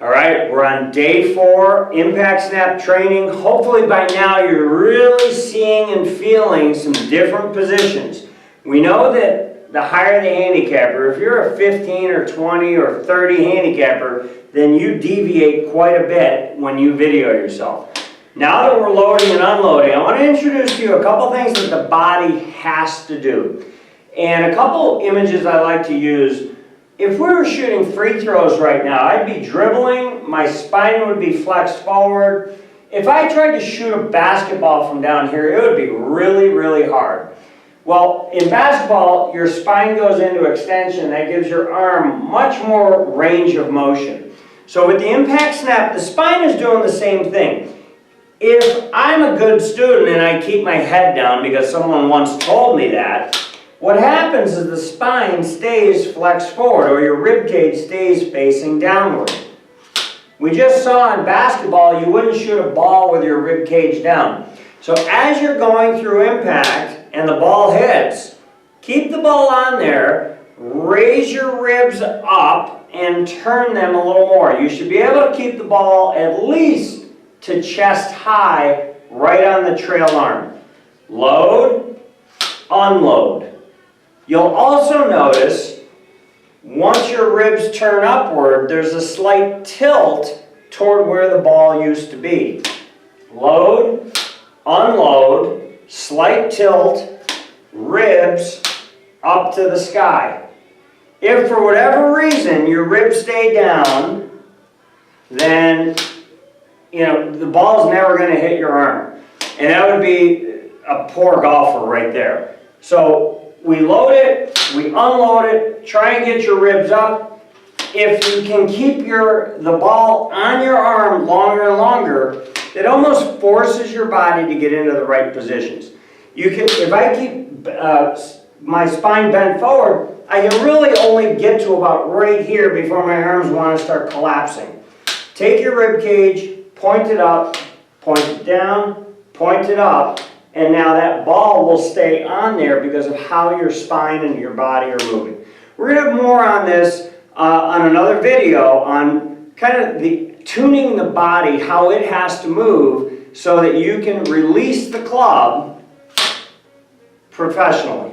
All right, we're on day 4, impact snap training. Hopefully by now you're really seeing and feeling some different positions. We know that the higher the handicapper, if you're a 15 or 20 or 30 handicapper, then you deviate quite a bit when you video yourself. Now that we're loading and unloading, I want to introduce to you a couple things that the body has to do. And a couple images I like to use. If we were shooting free throws right now, I'd be dribbling, my spine would be flexed forward. If I tried to shoot a basketball from down here, it would be really, really hard. Well, in basketball, your spine goes into extension. That gives your arm much more range of motion. So with the impact snap, the spine is doing the same thing. If I'm a good student and I keep my head down because someone once told me that, what happens is the spine stays flexed forward, or your rib cage stays facing downward. We just saw in basketball you wouldn't shoot a ball with your rib cage down. So as you're going through impact and the ball hits, keep the ball on there, raise your ribs up and turn them a little more. You should be able to keep the ball at least to chest high right on the trail arm. Load, unload. You'll also notice once your ribs turn upward, there's a slight tilt toward where the ball used to be. Load, unload, slight tilt, ribs up to the sky. If for whatever reason your ribs stay down, then the ball's never going to hit your arm. And that would be a poor golfer right there. So we load it, we unload it, try and get your ribs up. If you can keep the ball on your arm longer and longer, it almost forces your body to get into the right positions. If I keep my spine bent forward, I can really only get to about right here before my arms want to start collapsing. Take your rib cage, point it up, point it down, point it up, and now that ball will stay on there because of how your spine and your body are moving. We're going to have more on this on another video on kind of tuning the body, how it has to move so that you can release the club professionally.